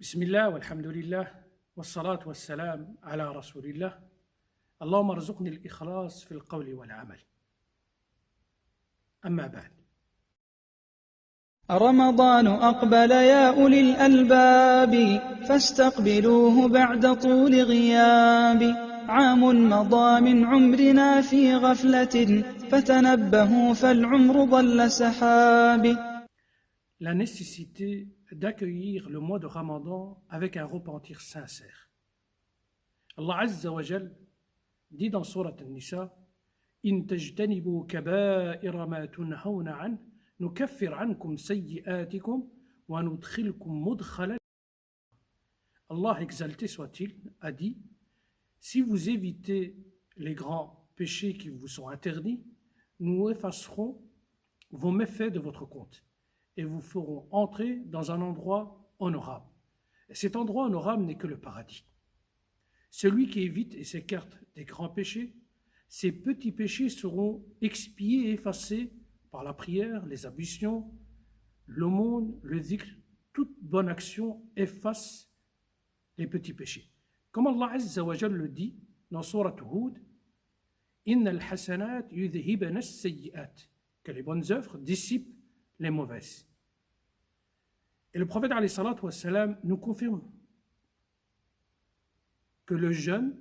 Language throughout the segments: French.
بسم الله والحمد لله والصلاة والسلام على رسول الله اللهم ارزقني الإخلاص في القول والعمل أما بعد رمضان أقبل يا أولي الألباب فاستقبلوه بعد طول غياب عام مضى من عمرنا في غفلة فتنبهوا فالعمر ضل سحاب. La nécessité d'accueillir le mois de Ramadan avec un repentir sincère. Allah Azza wa Jal dit dans Surat An-Nisa إن تجتنبوا كبائر ما تنهون عنه نكفر عنكم سيئاتكم وندخلكم مدخلا. Allah exalté soit-il a dit si vous évitez les grands péchés qui vous sont interdits, nous effacerons vos méfaits de votre compte et vous ferons entrer dans un endroit honorable. Et cet endroit honorable n'est que le paradis. Celui qui évite et s'écarte des grands péchés, ces petits péchés seront expiés et effacés par la prière, les ablutions, l'aumône, le dhikr. Toute bonne action efface les petits péchés. Comme Allah Azza wa Jal le dit dans Surat Hud, Inna al-hasanat yudhibana as-sayyi'at, que les bonnes œuvres dissipent les mauvaises. Et le prophète alayhi salatu wa salam nous confirme que le jeûne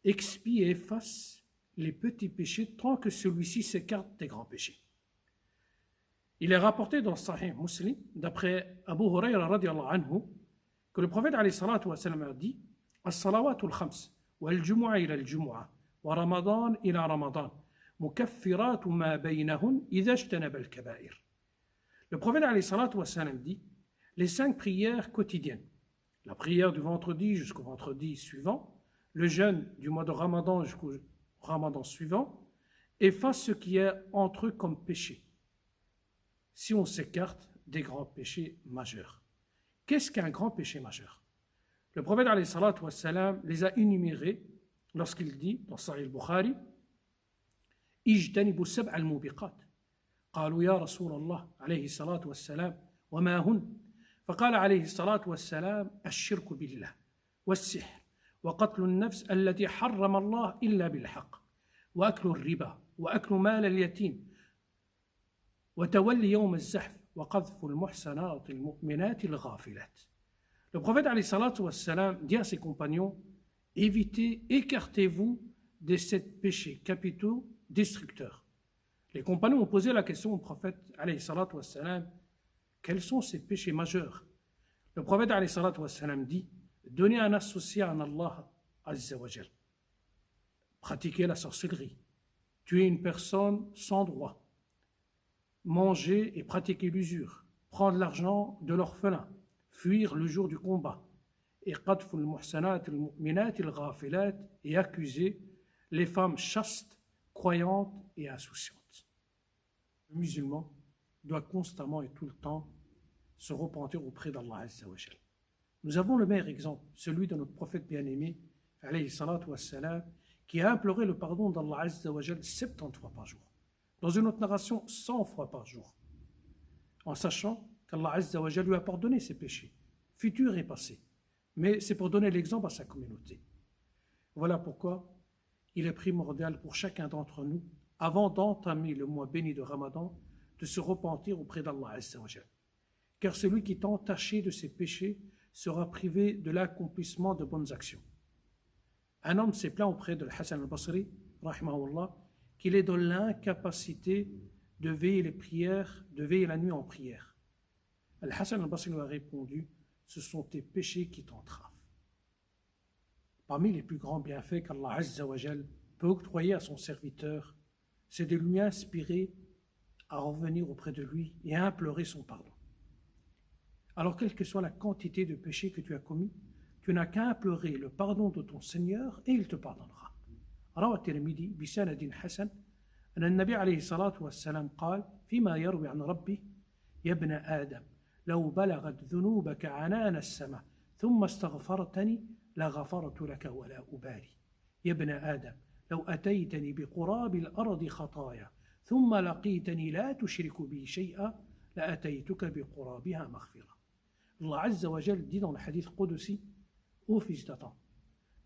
expie et efface les petits péchés tant que celui-ci s'écarte des grands péchés. Il est rapporté dans Sahih Muslim, d'après Abu Hurayra radiyallahu anhu, que le prophète alayhi salatu wa salam a dit As-salawatul khams, wal-jumu'a ila al-jumu'a, wa ramadan ila ramadan, mukaffiratu ma baynahun idha ijtanaba al-kaba'ir. Le prophète alayhi salatu wa salam dit les 5 prières quotidiennes, la prière du vendredi jusqu'au vendredi suivant, le jeûne du mois de Ramadan jusqu'au Ramadan suivant, efface ce qui est entre eux comme péché, si on s'écarte des grands péchés majeurs. Qu'est-ce qu'un grand péché majeur? Le prophète alayhi salatu wa salam les a énumérés lorsqu'il dit dans Sahih al-Bukhari Ijtanibu sab'a al-mubiqat. قالوا يا رسول الله عليه الصلاة والسلام وما هن؟ فقال عليه الصلاة والسلام الشرك بالله والسحر وقتل النفس التي حرم الله إلا بالحق وأكل الربا وأكل مال اليتيم وتولي يوم الزحف وقذف المحسنات المؤمنات الغافلات. Le prophète alayhi salatu wa salam dit à ses compagnons évitez, écartez-vous de ces péchés capitaux destructeurs. Les compagnons ont posé la question au prophète alayhi salatu wa salam quels sont ces péchés majeurs? Le prophète alayhi salatu wa salam dit donner un associé à Allah Azza wa Jal, pratiquer la sorcellerie, tuer une personne sans droit, manger et pratiquer l'usure, prendre l'argent de l'orphelin, fuir le jour du combat, et qadful muhsanat al-mu'minat al-ghafilat, et accuser les femmes chastes, croyantes et insouciantes. Le musulman doit constamment et tout le temps se repentir auprès d'Allah Azza wa Jal. Nous avons le meilleur exemple, celui de notre prophète bien-aimé, alayhi salatu wa salam, qui a imploré le pardon d'Allah Azza wa Jal 70 fois par jour. Dans une autre narration, 100 fois par jour. En sachant qu'Allah Azza wa Jal lui a pardonné ses péchés, futurs et passés. Mais c'est pour donner l'exemple à sa communauté. Voilà pourquoi il est primordial pour chacun d'entre nous, avant d'entamer le mois béni de Ramadan, de se repentir auprès d'Allah Azza wa Jal. Car celui qui est entaché de ses péchés sera privé de l'accomplissement de bonnes actions. Un homme s'est plaint auprès de Hassan al-Basri, rahimahullah, qu'il est dans l'incapacité de veiller les prières, de veiller la nuit en prière. Al-Hassan al-Basri lui a répondu ce sont tes péchés qui t'entravent. Parmi les plus grands bienfaits qu'Allah Azza wa Jal peut octroyer à son serviteur, c'est de lui inspirer à revenir auprès de lui et à implorer son pardon. Alors, quelle que soit la quantité de péchés que tu as commis, tu n'as qu'à implorer le pardon de ton Seigneur et il te pardonnera. روى الترمذي بسند حسن أن النبي عليه الصلاة والسلام قال فيما يروي عن ربه يا ابن آدم لو بلغت ذنوبك عنان السماء ثم استغفرتني لغفرت لك ولا أبالي يا ابن آدم لو أتيتني بقراب الأرض خطايا ثم لقيتني لا تشرك بي شيئا لأتيتك بقرابها مغفرة. Allah Azza wa Jal dit dans le hadith Qudsi, ô fils d'Adam,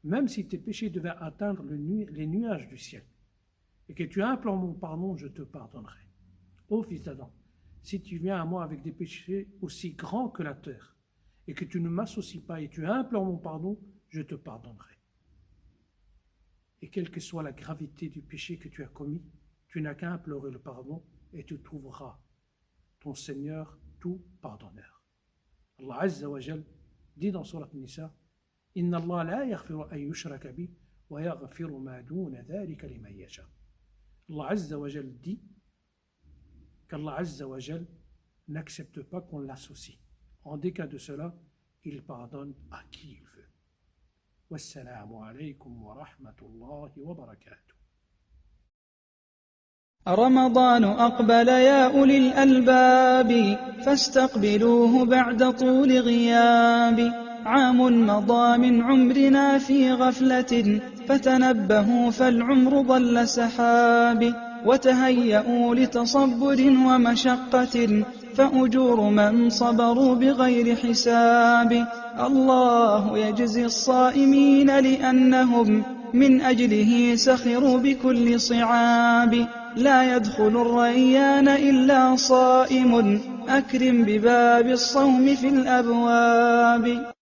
même si tes péchés devaient atteindre les nuages du ciel, et que tu implores mon pardon, je te pardonnerai. Ô fils d'Adam, si tu viens à moi avec des péchés aussi grands que la terre, et que tu ne m'associes pas et tu implores mon pardon, je te pardonnerai. Et quelle que soit la gravité du péché que tu as commis, tu n'as qu'à implorer le pardon et tu trouveras ton Seigneur tout pardonneur. Allah Azza wa Jal dit dans Surat Nisa, Inna Allah la yaghfiru an yushraka bi wa yaghfiru ma duna dhalika liman yasha. Allah Azza wa Jal dit qu'Allah Azza wa Jal n'accepte pas qu'on l'associe. En cas de cela, il pardonne à qui il veut. Wassalamu alaykum wa rahmatullahi wa barakatuh. رمضان أقبل يا أولي الألباب فاستقبلوه بعد طول غياب عام مضى من عمرنا في غفلة فتنبهوا فالعمر ضل سحاب وتهيئوا لتصبر ومشقة فأجور من صبروا بغير حساب الله يجزي الصائمين لأنهم من أجله سخروا بكل صعاب لا يدخل الريان إلا صائم أكرم بباب الصوم في الأبواب